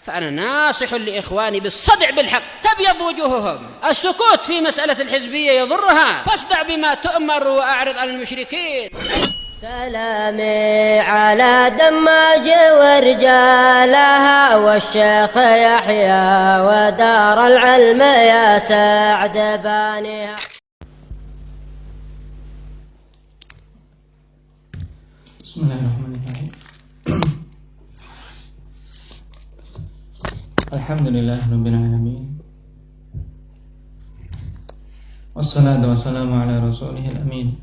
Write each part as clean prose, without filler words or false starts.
فأنا ناصح لإخواني بالصدع بالحق تبيض وجوههم. السكوت في مسألة الحزبية يضرها، فاصدع بما تؤمر وأعرض عن المشركين. سلامي على دماج ورجالها والشيخ يحيى ودار العلم يا سعد بانيها. بسم الله الرحمن الرحيم. الحمد لله رب العالمين والصلاة والسلام على رسوله الأمين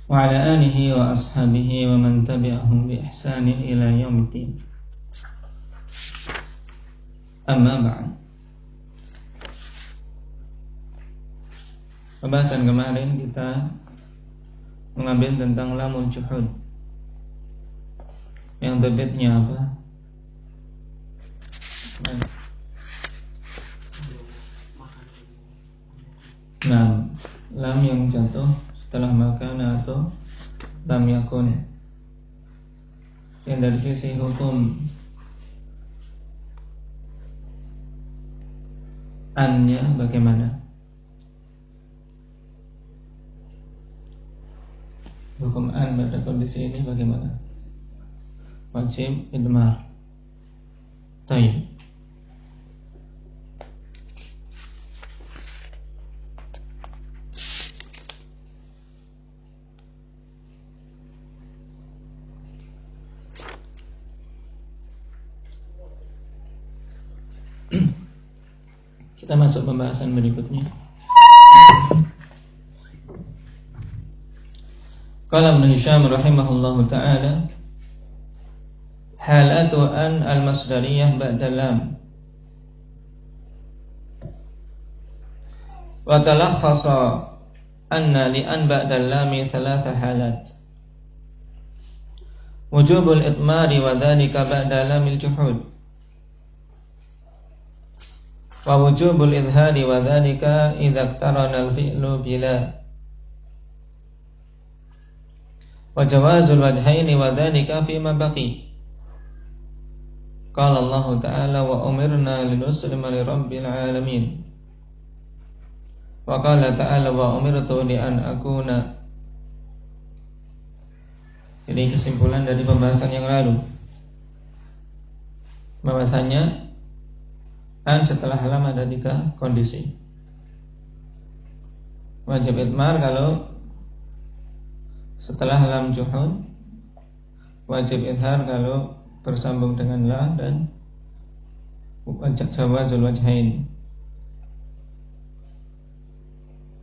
وعلى آله وأصحابه ومن تبعهم بإحسان إلى يوم الدين. Amma ba'd. Pembahasan kemarin kita mengambil tentang lamul juhud, yang debitnya apa? Nah, lam yang jatuh setelah makan atau lam yakun. Yang dari sisi hukum an-nya bagaimana? Hukum an pada kondisi ini bagaimana? Wajib idmar. Tayyib. Kita masuk pembahasan berikutnya. Qala Ibnu Hisham rahimahullahu ta'ala, halatu an al-masdariyah ba'da lam wa talakhasa anna li an ba'da lami thalatha halat. Wujubul itmari wa dhalika ba'da lamil juhud, wa wujubul idhari wa dhalika idza iqtarana al-fi'lu bila, wa jawazul wajhaini wa dhalika fima baqi. Qala Allah Ta'ala wa umirna linuslima lirabbil alamin. Wa qala Ta'ala wa umirtu li an akuna. Jadi kesimpulan dari pembahasan yang lalu, bahwasanya an setelah lam ada 3 kondisi. Wajib idmar kalau setelah lam juhud, wajib idhar kalau bersambung dengan la, dan jawazul wajhain.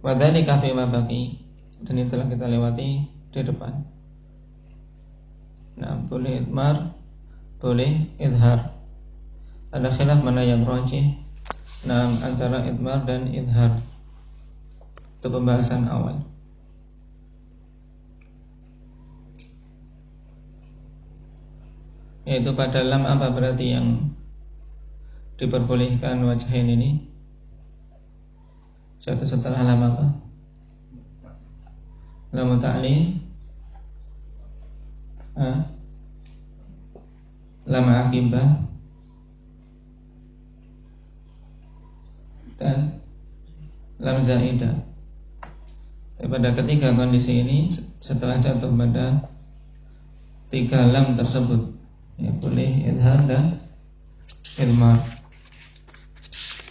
Wa dzalika fi ma baqi, dan itu telah kita lewati di depan. Nah, boleh idmar, boleh idhar. Ada khilaf mana yang rajih, nah, antara idmar dan idhar. Itu pembahasan awal. Yaitu pada lam apa berarti yang diperbolehkan wajhain ini? Jatuh setelah lam apa? Lam ta'lil, lam akibah, dan lam zaidah. Pada ketiga kondisi ini, setelah jatuh pada 3 lam tersebut, ya boleh idhar dan idmar,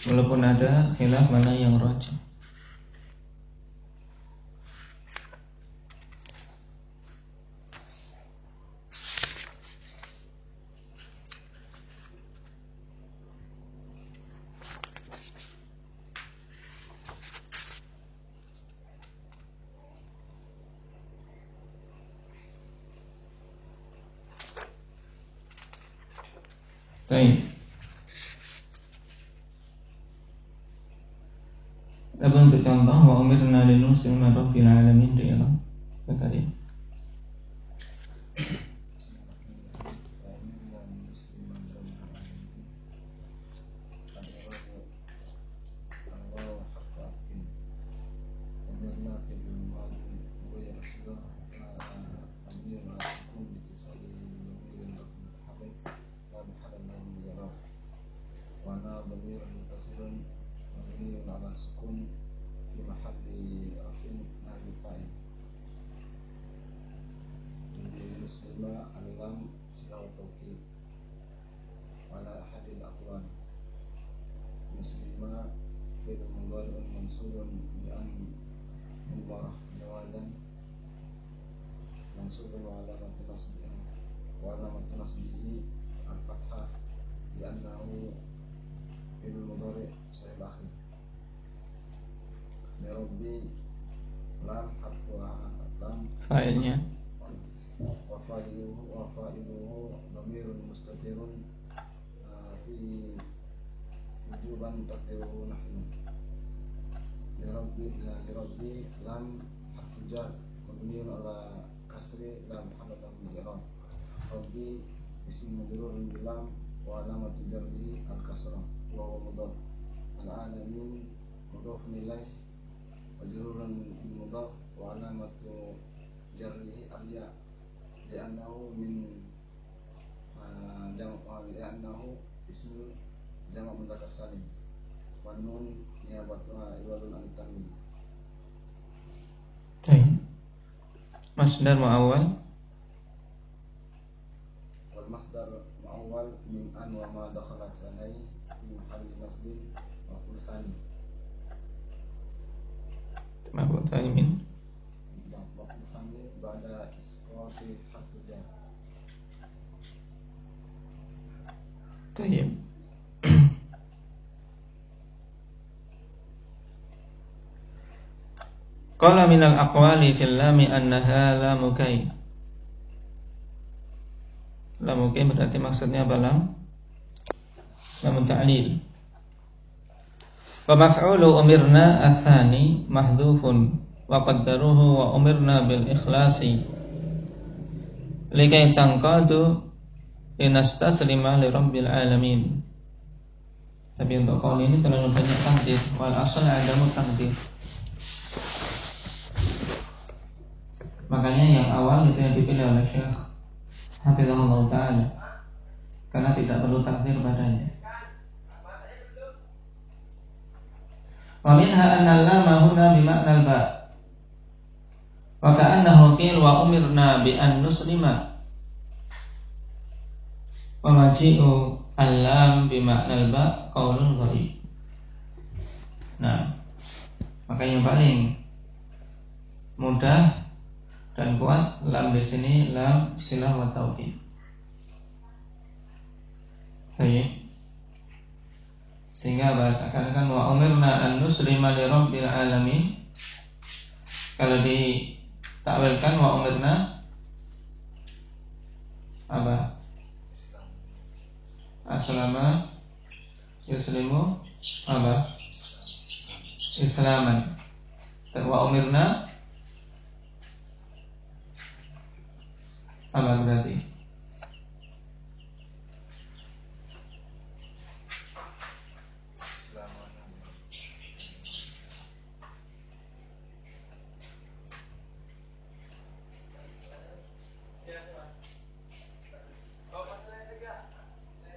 walaupun ada khilaf mana yang rajih. Baik. Tapi untuk contoh, wa umirna linuslima rabbil alamin di Iran. Tadi. sukun fi mahalli rafin nabi fa'il. Jadi muslima al-lam silah tauhid wala hadil aqwan. Muslima fi'l mudhari'un mansubun bi an mubarah jawazan mansubun wa alamat nasbihi al-fathah bi annahu fi'l mudhari' sahih akhir. Ya Rabbi lam harfu lam fa'ilnya wa fa'iluhu dhamirun mustatirun fi wujuban taqdiruhu nahnu. Ya Rabbi lam harfu jar mabniun ala kasri lam halatam bil-i'rab. Rabbi ismu majrurun bil lam wa alamatu jarrihi al-kasrah wa huwa mudhaf. Al-alamin mudhafun ilaih majrurun bil mudhaf wa alamatu jarrihi al-ya li'annahu min li'annahu ismu jama' mudzakkar salim wa nun niyabatuha iwadun an-tanwin. Masdar mu'awwal Wal masdar mu'awwal min an wa ma dakhalat alayhi fi mahalli nasbin wa kulsani. maf'ul tsani min Wa kulsani ba'da isqati harfu jar. tayyib. Qala minal aqwali fil lami annaha lamu kai. Lamu kai berarti maksudnya apa lam? Lamu ta'lil. Wa maf'ulu umirna atsani mahdhufun wa qaddaruhu wa umirna bil ikhlasi likai tanqadu linastaslima li rabbil alamin. Tapi untuk qaul ini terlalu banyak takdir, wal asal adamu takdir. Makanya yang awal itu yang dipilih oleh Syekh Hafizahullah Ta'ala, karena tidak perlu takdir padanya. Wa minha anna al-lama huna bima'na al-ba' wa ka'annahu qil wa umirna bi an nuslima wa maji'u al-lam bima'na al-ba' qaulun ghaib. Nah, maka yang paling mudah dan kuat lam di sini lam silah wa taukid. Baik. Sehingga bahasakan wa umirna an nuslima li rabbil alamin. Kalau ditakwilkan wa umirna apa? Aslama yuslimu apa? Islaman. Wa umirna apa berarti?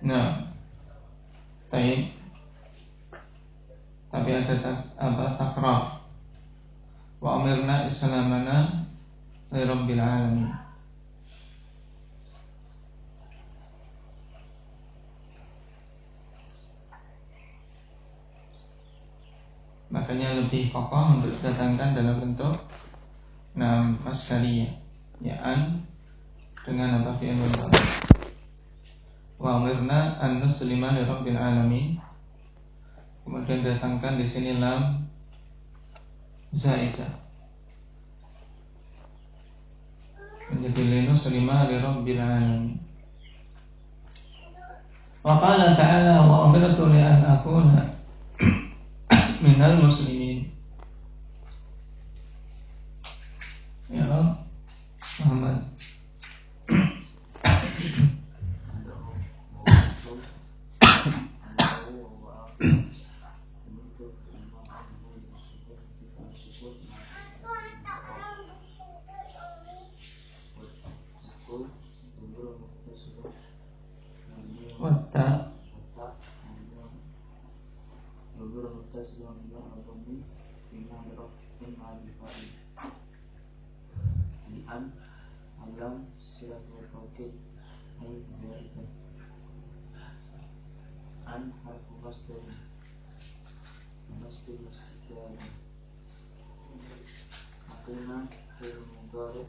Nah, baik. Tapi ada takrah. Wa umirna islamana li rabbil alamin. Makanya lebih kokoh untuk didatangkan dalam bentuk masdariyah, ya an dengan apa fi'il mudhari. Wa umirna an nuslima li rabbil alamin. Kemudian datangkan di sini lam zaidah menjadi li nuslima li rabbil alamin. Wa qala ta'ala wa umirtu li an akuna minal muslimin. Ya Muhammad. Watta زائدة عن حرف مصدر ونصب الاستقبال أقونا فعل مضارع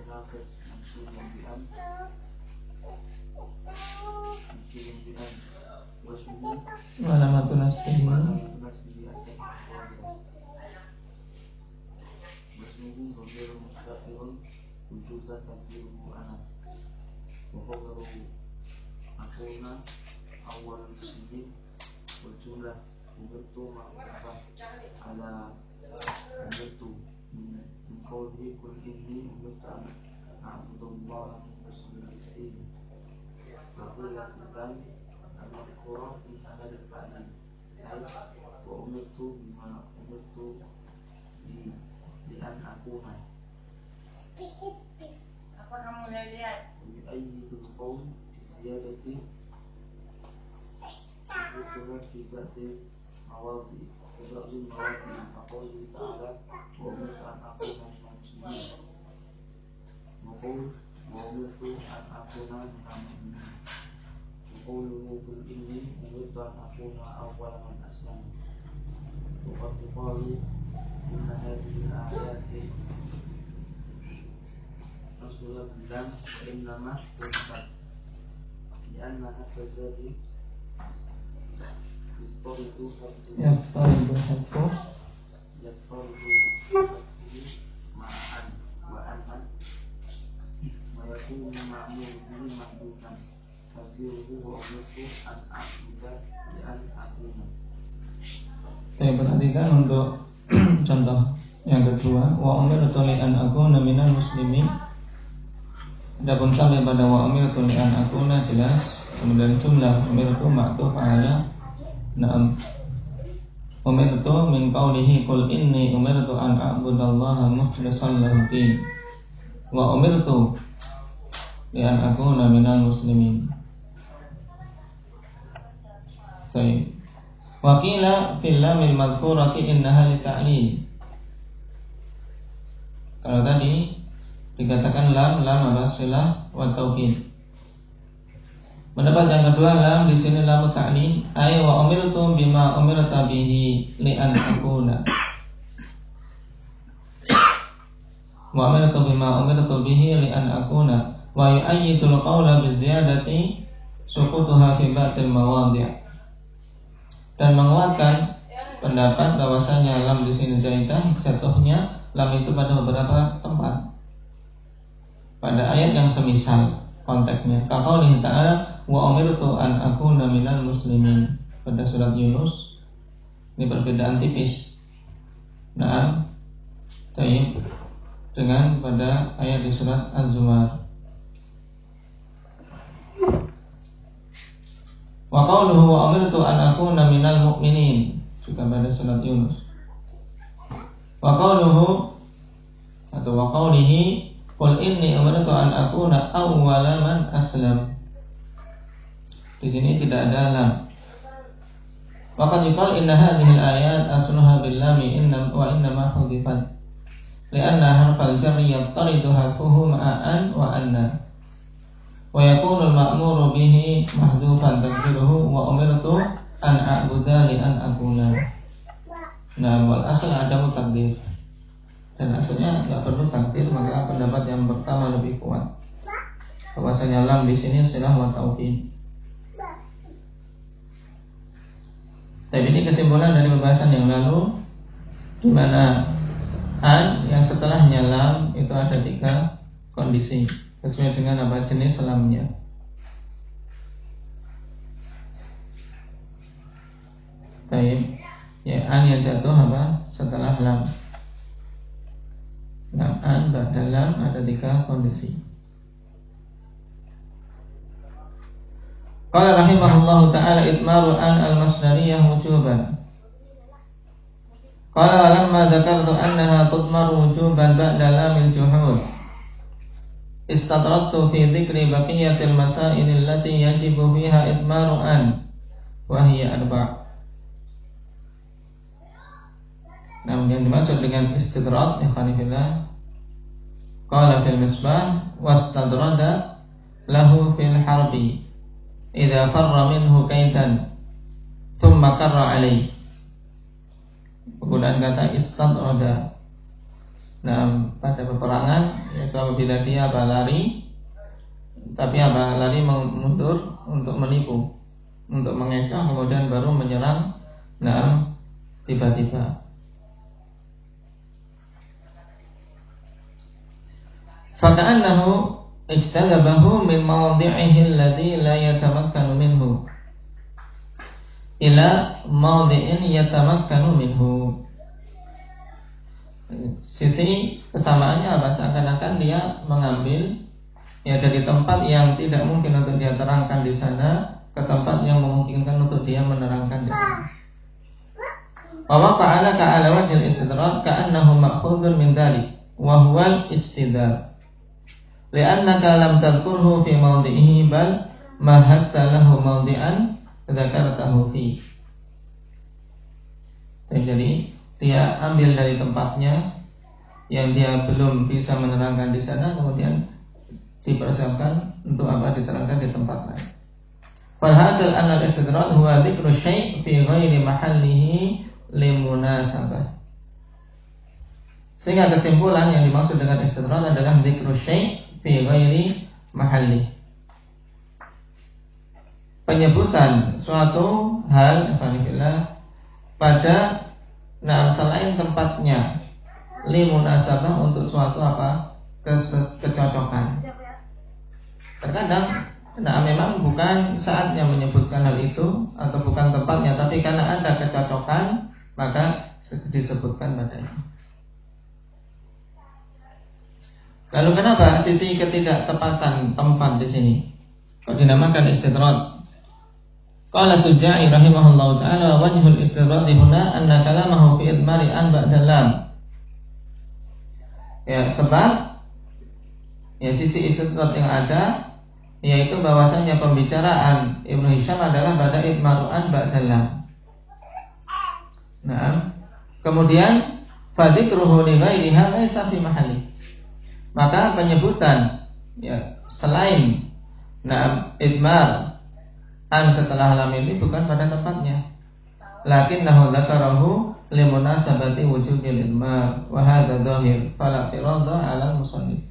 ناقص منصوب بأن واسمه علامة نصبه ضمير مستتر وجوبا تقديره أنا وخبره أكون أول المسلمين والجملة أمرت معروفة على أمرت من قوله قل إني أمرت أن أعبد الله مخلصا له الدين وقيل في الثاني المذكورة في هذا التعليم أي وأمرت بما أمرت به لأن أكون ويؤيد القول بزيادة ذكرت في بعض المواضع كقوله تعالى وأمرت أن أكون من المسلمين وأمرت أن أكون من المؤمنين وقوله قل إني أمرت أن أكون أول من أسلم وقد يقال إن هذه الآيات نصبها باللام وإنما حذفت لأنها كذلك يضطرد حذفه مع أن وأن ويكون معمول به محذوفا تقديره وأمرت أن أعبد لأن أكون. Perhatikan untuk contoh yang kedua, wa umirtu li an akuna minal muslimin. Adapun sampai pada wa umirtu li an akuna jelas, kemudian jumlah umirtu ma'tuf ala na'am. Umirtu min qawlihi qul inni umirtu an a'budallaha mukhlishan lahu din. Wa umirtu li an akuna minal muslimin. Baik. Wa qila fil lamil madhkurati innaha li ta'lil. Kalau tadi dikatakan lam adalah silah wa taukid. Pendapat yang kedua, lam di sini lam ta'lil, ay wa umirtu bima umirta bihi li an akuna. Wa umirtu bima umirtu bihi li an akuna wa yu'ayyidul qawla bi ziyadati suqutuha fi ba'dil mawadhi'. Dan menguatkan pendapat bahwasanya lam di sini zaidah, jatuhnya lam itu pada beberapa tempat. Pada ayat yang semisal konteksnya, kaqaulihi ta'ala wa umirtu an akuna minal muslimin pada surat Yunus. Ini perbedaan tipis. Nah, tayyib dengan pada ayat di surat Az-Zumar. Wa qawluhu wa umirtu an akuna minal mu'minin juga pada surat Yunus. Wa qawluhu atau wa qawlihi qul inni umirtu an akuna awwala man aslam. Di sini tidak ada lam. Wa qad yuqal inna hadhihi al-ayat asluha bil lam wa inna ma hudifat li'anna harfal jarri yattaridu harfuhu ma'an wa anna. Wa yakunu al-ma'muru bihi mahdhufan taqdiruhu wa umirtu an a'budu li an akuna. Nah, wal asal ada takdir. Dan asalnya enggak perlu takdir, maka pendapat yang pertama lebih kuat. Bahwasanya lam di sini silah wa taukid. Tapi ini kesimpulan dari pembahasan yang lalu, di mana an yang setelahnya lam itu ada 3 kondisi. Sesuai dengan apa jenis lamnya. Baik, ya an yang jatuh apa setelah lam. Lam an ba'da lam ada 3 kondisi. Qala rahimahullahu ta'ala itmaru an al-masdariyah wujuban. Qala lamma dzakartu annaha tudmaru wujuban ba'da lamil juhud. Istadraktu fi dzikri baqiyatil masail allati yajibu fiha itmaru an wa hiya 4. Namun yang dimaksud dengan istidrak ikhwanifillah, qala fil misbah wastadrada lahu fil harbi idza farra minhu kaitan thumma karra alaihi. Penggunaan kata istadrada. Nah, pada peperangan yaitu apabila dia lari, tapi lari mundur untuk menipu, untuk mengecoh, kemudian baru menyerang. Nah, tiba-tiba. Faka'annahu ijtalabahu min mawdi'ihi alladhi la yatamakkanu minhu ila mawdi'in yatamakkanu minhu. Sisi kesamaannya apa? Seakan-akan dia mengambil dari tempat yang tidak mungkin untuk dia terangkan di sana ke tempat yang memungkinkan untuk dia menerangkan di sana. Wa waqa'ala ka'ala wajhil istidrad ka'annahu ma'khudun min dhalik wa huwa al-ijtidal. Li'annaka lam tadhkurhu fi mawdi'ihi bal mahatta lahu mawdi'an dzakartahu fi. Jadi dia ambil dari tempatnya yang dia belum bisa menerangkan di sana, kemudian dipersiapkan untuk diterangkan di tempat lain. Falhasil anna al-istidrad huwa dzikru syai' fi ghairi mahallihi limunasabah. Sehingga kesimpulan yang dimaksud dengan istidrad adalah dzikru syai' fi ghairi mahallihi. Penyebutan suatu hal pada selain tempatnya, limunasabah untuk suatu kecocokan. Terkadang memang bukan saatnya menyebutkan hal itu atau bukan tempatnya, tapi karena ada kecocokan maka disebutkan padanya. Lalu kenapa sisi ketidaktepatan tempat di sini kok dinamakan istidrad? Qala Sujai rahimahullahu ta'ala wajhul istidrad huna anna kalamahu fi idmari an ba'da lam. Ya, sebab sisi istidrad yang ada yaitu bahwasanya pembicaraan Ibnu Hisham adalah pada idmaru an ba'da lam. Nah, kemudian fadzikruhu li ghairiha laisa fi mahalli. Maka penyebutan selain idmar an setelah lam ini bukan pada tempatnya. Lakinnahu dzakarahu limunasabati wujudil idmar wa hadza dhahir fala tiradha 'ala al-musannif.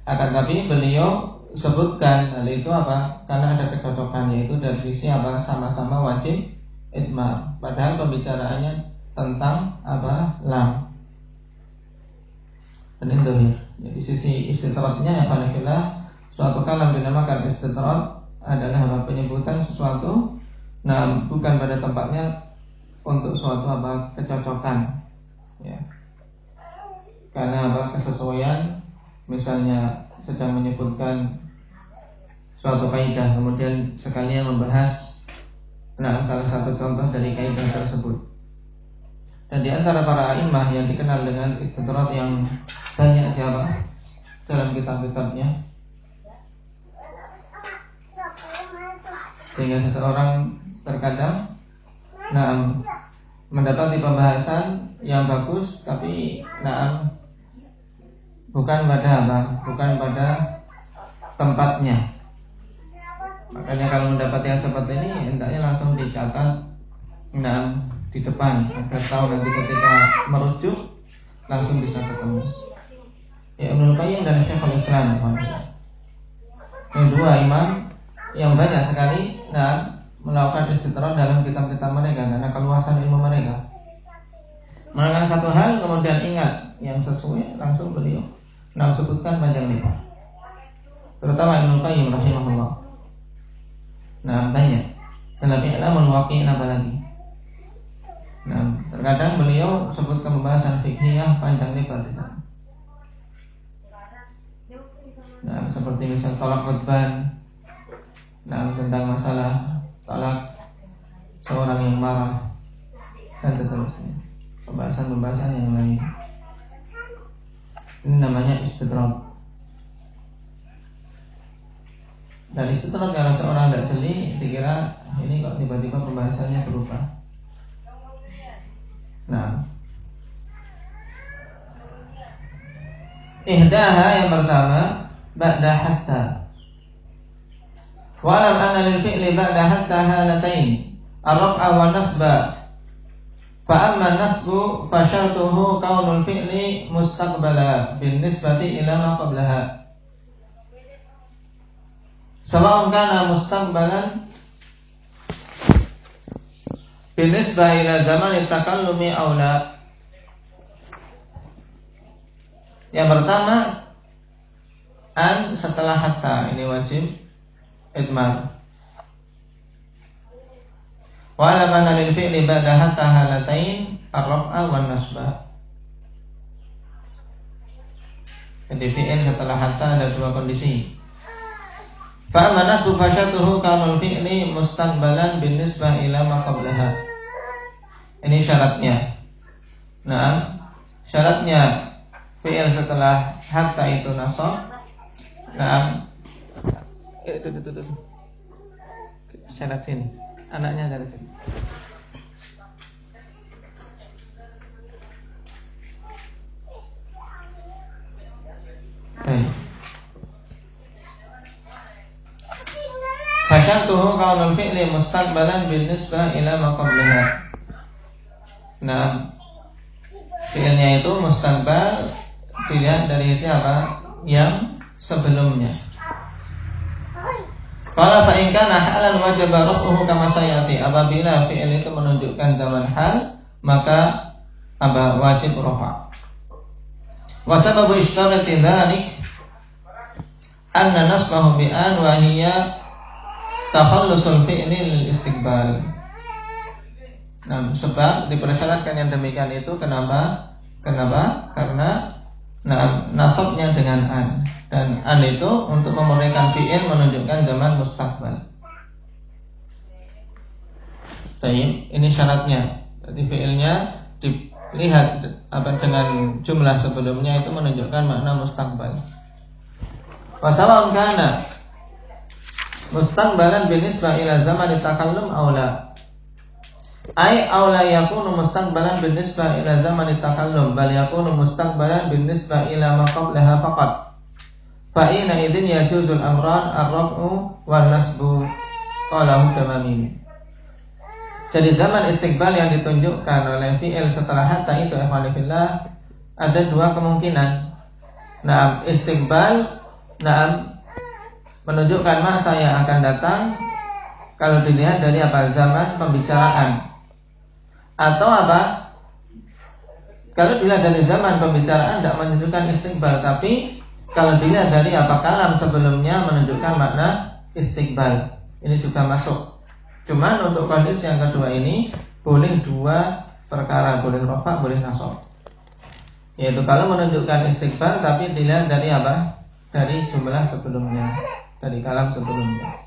Akan tapi beliau sebutkan hal itu karena ada kecocokan, yaitu dari sisi sama-sama wajib idmar, padahal pembicaraannya tentang lam. Dan itu jadi sisi istidradnya suatu kalam dinamakan istidrad adalah penyebutan sesuatu bukan pada tempatnya untuk suatu kecocokan, ya. Karena kesesuaian, misalnya sedang menyebutkan suatu kaidah kemudian sekalian membahas salah satu contoh dari kaidah tersebut. Dan di antara para a'imah yang dikenal dengan istidrad yang banyak siapa dalam kitab-kitabnya, sehingga seseorang terkadang mendapati pembahasan yang bagus tapi bukan pada tempatnya. Makanya kalau mendapati yang seperti ini hendaknya langsung dicatat di depan agar tahu nanti ketika merujuk langsung bisa ketemu. Ya, Ibnu Qayyim dan Syekhul Islam. Yang dua imam yang banyak sekali melakukan istidrad dalam kitab-kitab mereka karena keluasan ilmu mereka. Melakukan satu hal kemudian ingat yang sesuai langsung beliau sebutkan panjang lebar. Terutama Ibnu Qayyim rahimahullah. Banyak dalam I'lamul Muwaqqi'in apalagi. Terkadang beliau sebutkan pembahasan fiqhiyah panjang lebar di sana. Seperti misal tolak khutban, tentang masalah talak seorang yang marah dan seterusnya. Pembahasan-pembahasan yang lain. Ini namanya istidrad. Dan istidrad kalau seorang tidak jeli dikira ini kok tiba-tiba pembahasannya berubah. Ihdaha yang pertama ba'da hatta. Wa'lam anna lil fi'li ba'da hatta halatain, ar-raf'a wa nasba. Fa amma nasbu fa syartuhu kaunul fi'li mustaqbala bin nisbati ila ma qablaha. Sawa'un kana mustaqbalan bin nisbah ila zaman takallumi aw la. Yang pertama an setelah hatta, ini wajib idmar. Wa la mana lil fi'li ba'da hatta halatain ar-raf'a wan nasba. Jadi fi'il setelah hatta ada dua kondisi. Fa amma nasbu fasyatuhu kanul fi'li mustaqbalan bin nisbah ila ma qablaha. Ini syaratnya. Nah, syaratnya fi'il setelah hatta itu nasab. Nah, itu. Syarat sini. Anaknya dari sini. Fasyatuhu kaunul fi'li mustaqbalan bin nisbah ila ma qablaha. Nah, fi'ilnya itu mustaqbal dilihat dari siapa? Yang sebelumnya. Qala fa in kana halan wajaba raf'uhu kama sayati. Apabila fi'il itu menunjukkan zaman hal, maka wajib rafa'. Wa sababu istarati dzalik anna nasbahu bi an wa hiya takhallusul fi'li lil istiqbal. Nah, sebab dipersyaratkan yang demikian itu kenapa? Karena nasabnya dengan an, dan an itu untuk memurnikan fi'il menunjukkan zaman mustaqbal. Baik, ini syaratnya. Jadi fi'ilnya dilihat dengan jumlah sebelumnya itu menunjukkan makna mustaqbal. Wa sawa'un kana mustaqbalan binisbah ila zaman takallum aw la. Ai aula yakunu mustaqbalan bin nisbah ila zaman takallum bal yakunu mustaqbalan bin nisbah ila ma qablaha faqat. Fa ina idzin yajuzul amran ar-raf'u wan nasbu qalahu tamamini. Jadi zaman istiqbal yang ditunjukkan oleh fi'il setelah hatta itu ikhwanillah ada dua kemungkinan. Nah, istiqbal menunjukkan masa yang akan datang kalau dilihat dari zaman pembicaraan. Atau kalau dilihat dari zaman pembicaraan tidak menunjukkan istiqbal, tapi kalau dilihat dari kalam sebelumnya menunjukkan makna istiqbal. Ini juga masuk. Cuman untuk kondisi yang kedua ini boleh dua perkara, boleh rafa', boleh nasab. Yaitu kalau menunjukkan istiqbal tapi dilihat dari dari jumlah sebelumnya, dari kalam sebelumnya.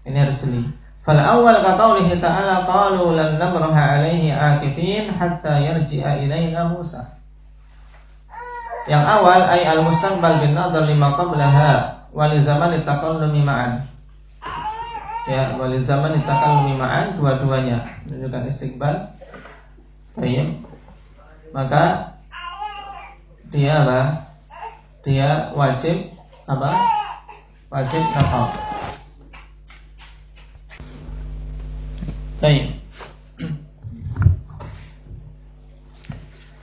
Ini harus jeli. Fal awal ka qaulihi ta'ala qalu lan nabraha 'alaihi 'akifin hatta yarji'a ilaina Musa. Yang awal ay al-mustaqbal bin nadhar lima qablaha wa li zaman taqallumi ma'an. Ya, wa li zaman taqallumi ma'an, dua-duanya menunjukkan istiqbal. Baik. Maka dia Dia wajib wajib nasab. Baik.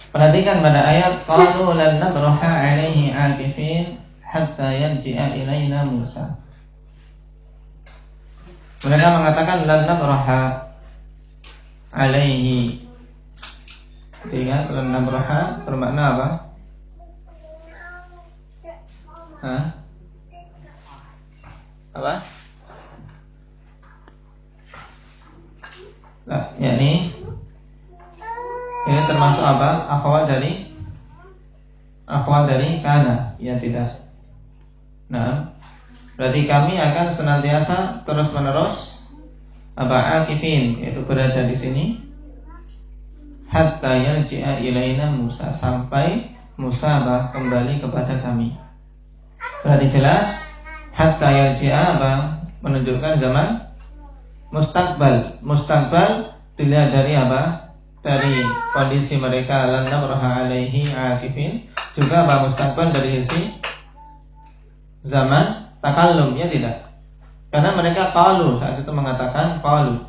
Perhatikan pada ayat qalu lan nabraha 'alaihi 'akifin hatta yarji'a ilaina Musa. Mereka mengatakan lan nabraha 'alaihi. Ingat lan nabraha bermakna apa? Apa? Nah, yakni ini termasuk akhwat dari kana, ya tidak. Nah, berarti kami akan senantiasa terus menerus akifin, yaitu berada di sini hatta yarji'a ilaina Musa, sampai Musa kembali kepada kami. Berarti jelas hatta yarji'a menunjukkan zaman mustaqbal. Mustaqbal dilihat dari dari kondisi mereka lan nabraha alaihi akifin, juga apa mustaqbal dari sisi zaman takallum, ya tidak? Karena mereka qalu, saat itu mengatakan qalu.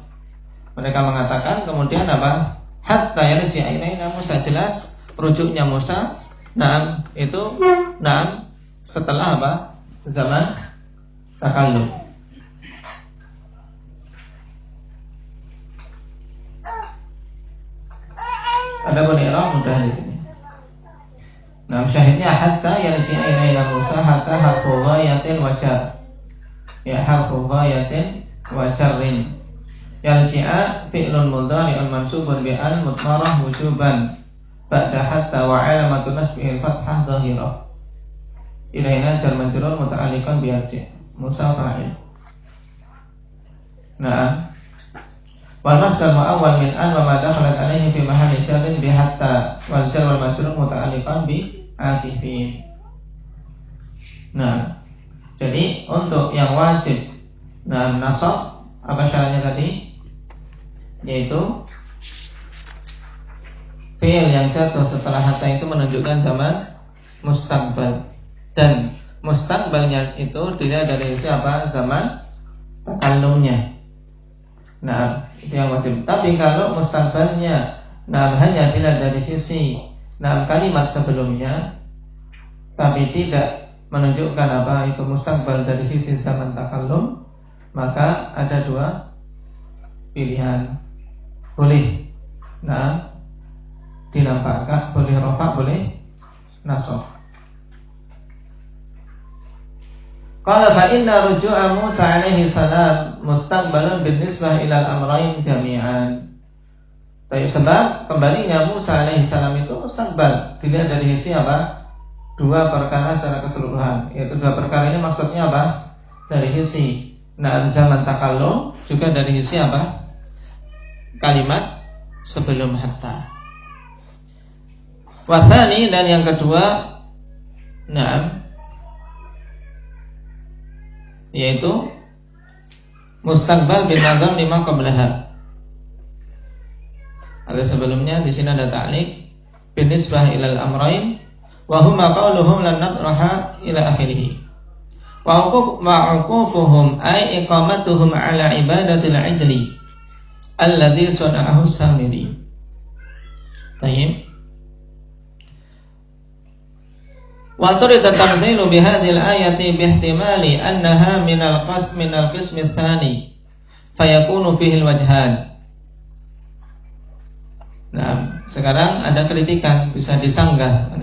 Mereka mengatakan, kemudian apa? Hatta yarji'a ilaina Musa, jelas rujuknya Musa. Naam, itu naam setelah apa? Zaman takallum. Ada pun i'rab mudah di sini. Nah, syahidnya hatta yarji'a ilaina Musa, hatta harfu ghayatin wa jar. Ya, harfu ghayatin wa jarrin. Yarji'a fi'lun mudhari'un mansubun bi al mudmarah wujuban ba'da hatta wa 'alamatu nasbihi al-fathah dhahirah. Ilaina jar majrur muta'alliqan bi yarji'. Musa fa'il. Nah, wal masdar mu'awwal min an wa ma dakhalat alayhi fi mahalli jarrin bi hatta wal jar wal majrur muta'alliqan bi akifin. Nah, jadi untuk yang wajib nasab, apa syaratnya tadi? Yaitu fi'il yang jatuh setelah hatta itu menunjukkan zaman mustaqbal, dan mustaqbalnya itu dilihat dari siapa? Zaman takallumnya. Nah, itu yang wajib. Tapi kalau mustaqbalnya hanya dilihat dari sisi kalimat sebelumnya, tapi tidak menunjukkan apa itu mustaqbal dari sisi zaman takallum, maka ada dua pilihan. Boleh dinampakkan, boleh rafa, boleh nasab. Qala fa inna ruju'a Musa alaihi salam mustaqbalun binisbah ila al-amrayn jami'an. Tapi sebab kembalinya Musa alaihi salam itu mustaqbal dilihat dari sisi apa? Dua perkara secara keseluruhan. Yaitu dua perkara ini maksudnya apa? Dari sisi zaman takallum, juga dari sisi apa? Kalimat sebelum hatta. Wathani, dan yang kedua, yaitu mustaqbal bin nazam lima qablaha. Ada sebelumnya, di sini ada ta'liq binisbah ilal amrain wa huma qauluhum lan nadraha ila akhirih. Wa uqufuhum ay iqamatuhum ala ibadatil ajli alladhi sana'ahu Samiri. Tayyib. Wa turida tamthilu bihadhil ayati bihtimali annaha minal qismi tsani fayakunu fihi alwajhan. Nah, sekarang ada kritikan, bisa disanggah,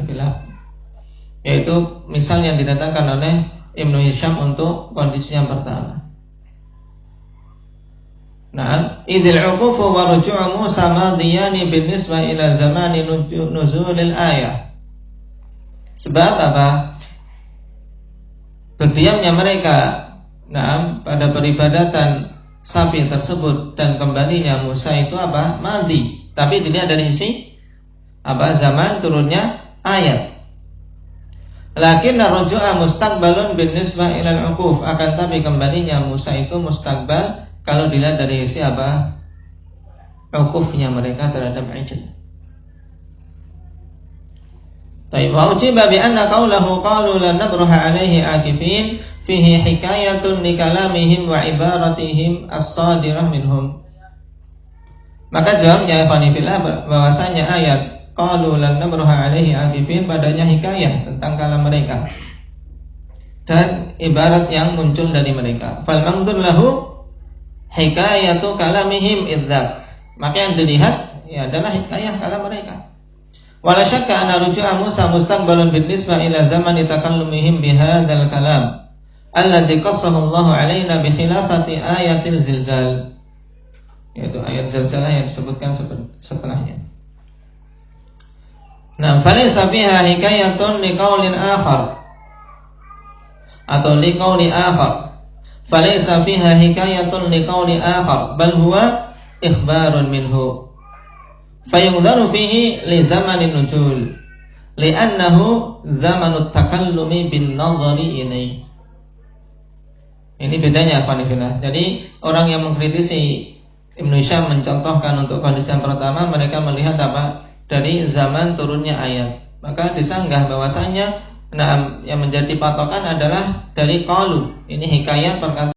yaitu misal yang didatangkan oleh Ibnu Hisham untuk kondisi yang pertama. Nah, idzil 'uqufu wa ruju'u Musa madiyani binisbah ila zamani nuzulil ayah. Sebab apa? Berdiamnya mereka pada peribadatan sapi tersebut dan kembalinya Musa itu apa? Madi. Tapi dilihat dari sisi apa? Zaman turunnya ayat. Lakin ar-ruju'a mustaqbalun binisbah ila al-'uquf. Akan tapi kembalinya Musa itu mustaqbal kalau dilihat dari sisi apa? Uqufnya mereka terhadap ijl. Taib wa ujiba bi anna qawlahu qalu lan nabraha alaihi akifin fihi hikayatun li kalamihim wa ibaratihim as-sadirah minhum. Maka jawabnya ikhwani fillah bahwasanya ayat qalu lan nabraha alaihi akifin padanya hikayah tentang kalam mereka dan ibarat yang muncul dari mereka. Fal mangdur lahu hikayatu kalamihim idzak. Maka yang dilihat adalah hikayah kalam mereka. Wala syakka anna ruju'a Musa mustaqbalun binisbah ila zamani takallumihim bihadzal kalam alladzi qassahu Allah alaina bi khilafati ayatil zilzal. Yaitu ayat zilzalah yang disebutkan setelahnya. Nah, falaysa fiha hikayatun liqaulin akhar atau liqauli akhar. Falaysa fiha hikayatun liqauli akhar bal huwa ikhbarun minhu. Fayunzaru fihi li zamanin nuzul li'annahu zamanut takallumi bin nadhari ilaihi. Ini bedanya akhwanillah. Jadi orang yang mengkritisi Ibnu Syam mencontohkan untuk kondisi yang pertama, mereka melihat apa? Dari zaman turunnya ayat. Maka disanggah bahwasanya yang menjadi patokan adalah dari qalu. Ini hikayat perkataan